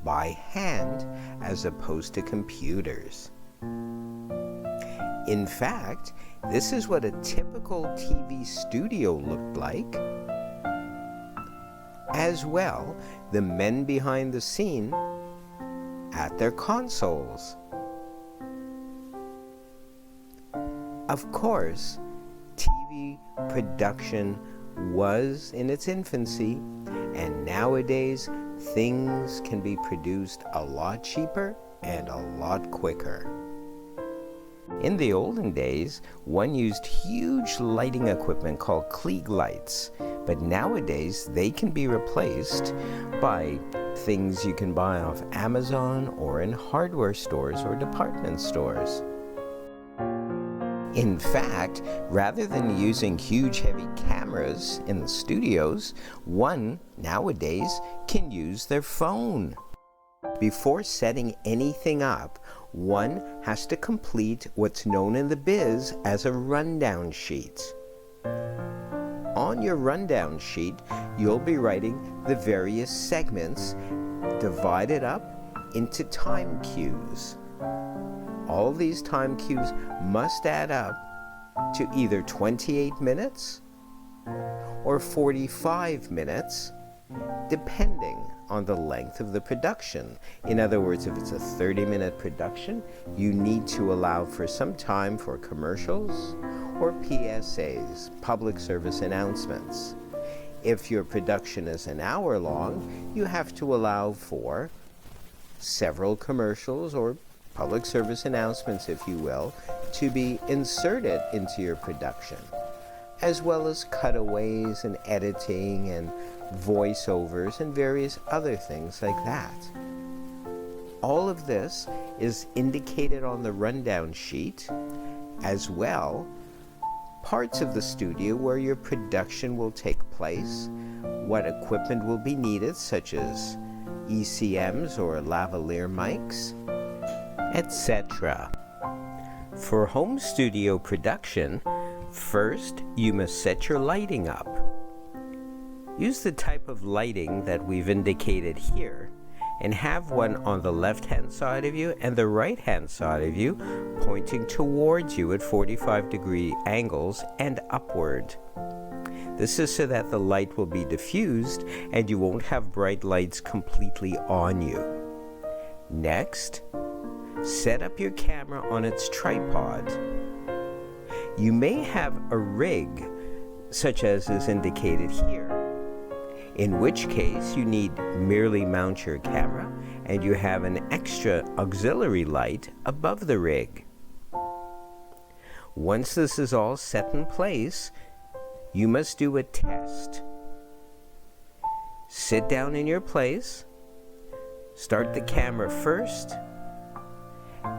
by hand as opposed to computers. In fact, this is what a typical TV studio looked like. As well, the men behind the scene at their consoles. Of course, TV production was in its infancy, and nowadays things can be produced a lot cheaper and a lot quicker. In the olden days, one used huge lighting equipment called Klieg lights, but nowadays they can be replaced by things you can buy off Amazon or in hardware stores or department stores. In fact, rather than using huge heavy cameras in the studios, one nowadays can use their phone. Before setting anything up, one has to complete what's known in the biz as a rundown sheet. On your rundown sheet, you'll be writing the various segments divided up into time cues. All these time cues must add up to either 28 minutes or 45 minutes, depending on the length of the production. In other words, if it's a 30-minute production, you need to allow for some time for commercials or PSAs, public service announcements. If your production is an hour long, you have to allow for several commercials or public service announcements, if you will, to be inserted into your production, as well as cutaways and editing and voiceovers and various other things like that. All of this is indicated on the rundown sheet, as well parts of the studio where your production will take place, what equipment will be needed, such as ECMs or lavalier mics, etc. For home studio production, first you must set your lighting up. Use the type of lighting that we've indicated here and have one on the left-hand side of you and the right-hand side of you pointing towards you at 45-degree angles and upward. This is so that the light will be diffused and you won't have bright lights completely on you. Next, set up your camera on its tripod. You may have a rig, such as is indicated here, in which case you need merely mount your camera and you have an extra auxiliary light above the rig. Once this is all set in place, you must do a test. Sit down in your place, start the camera first,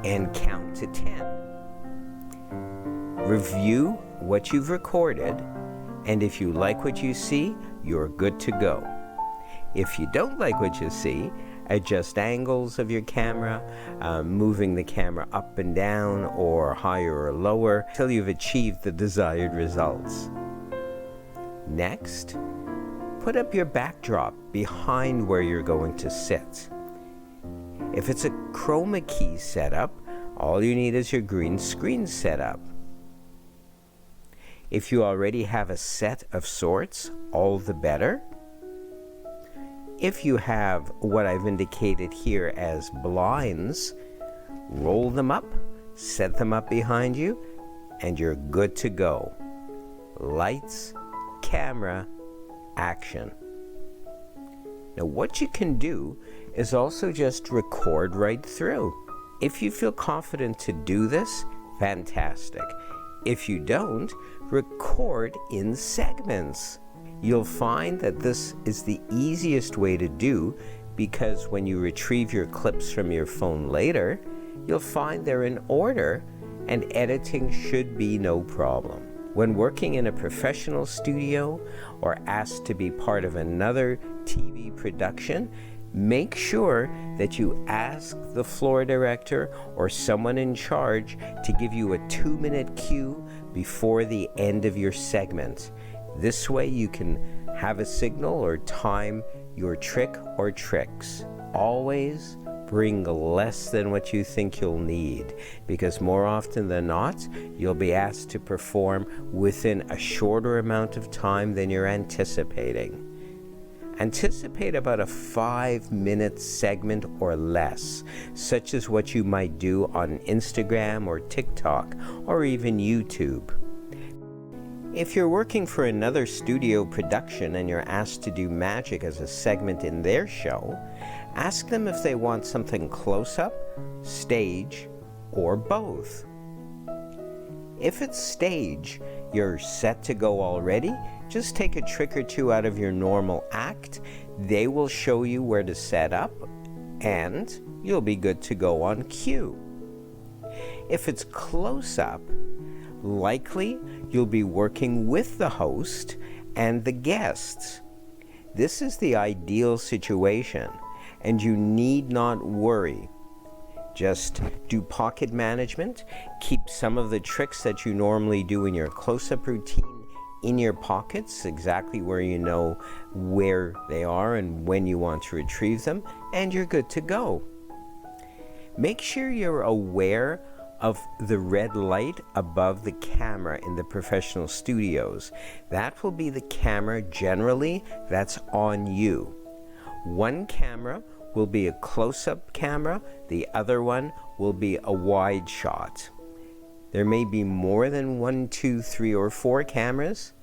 and count to 10. Review what you've recorded, and if you like what you see, you're good to go. If you don't like what you see, adjust angles of your camera, moving the camera up and down or higher or lower till you've achieved the desired results. Next, put up your backdrop behind where you're going to sit. If it's a chroma key setup, all you need is your green screen setup. If you already have a set of sorts, all the better. If you have what I've indicated here as blinds, roll them up, set them up behind you, and you're good to go. Lights, camera, action. Now what you can do is also just record right through. If you feel confident to do this, fantastic. If you don't, record in segments. You'll find that this is the easiest way to do, because when you retrieve your clips from your phone later, you'll find they're in order and editing should be no problem. When working in a professional studio or asked to be part of another TV production, make sure that you ask the floor director or someone in charge to give you a 2-minute cue before the end of your segment. This way you can have a signal or time your trick or tricks. always bring less than what you think you'll need, because more often than not, you'll be asked to perform within a shorter amount of time than you're anticipating. Anticipate about a 5-minute segment or less, such as what you might do on Instagram or TikTok or even YouTube. If you're working for another studio production and you're asked to do magic as a segment in their show, ask them if they want something close-up, stage, or both. If it's stage, you're set to go already, just take a trick or two out of your normal act. They will show you where to set up, and you'll be good to go on cue. If it's close-up, likely you'll be working with the host and the guests. This is the ideal situation, and you need not worry. Just do pocket management, keep some of the tricks that you normally do in your close-up routine in your pockets, exactly where you know where they are and when you want to retrieve them, and you're good to go. Make sure you're aware of the red light above the camera in the professional studios. That will be the camera generally that's on you. One camera will be a close-up camera, the other one will be a wide shot. There may be more than 1, 2, 3, or 4 cameras.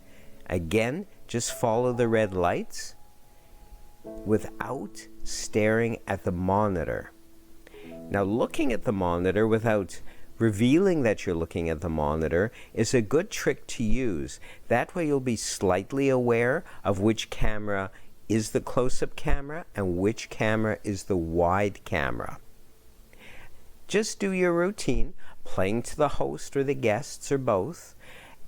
Again, just follow the red lights without staring at the monitor. Now, looking at the monitor without revealing that you're looking at the monitor is a good trick to use. That way you'll be slightly aware of which camera is the close-up camera and which camera is the wide camera. Just do your routine, playing to the host or the guests or both,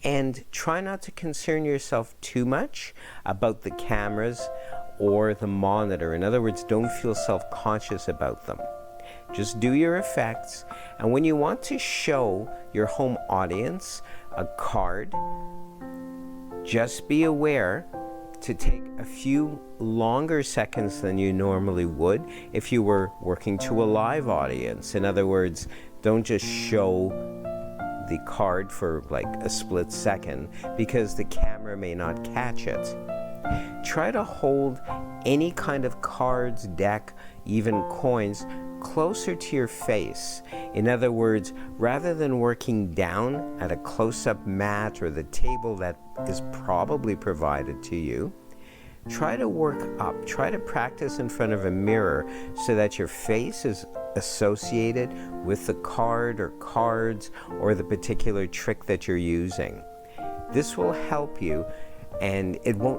and try not to concern yourself too much about the cameras or the monitor. In other words, don't feel self-conscious about them. Just do your effects, and when you want to show your home audience a card, just be aware to take a few longer seconds than you normally would if you were working to a live audience. In other words, don't just show the card for like a split second because the camera may not catch it. Try to hold any kind of cards, deck, even coins closer to your face. In other words, rather than working down at a close-up mat or the table that is probably provided to you, try to work up. Try to practice in front of a mirror so that your face is associated with the card or cards or the particular trick that you're using. This will help you, and it won't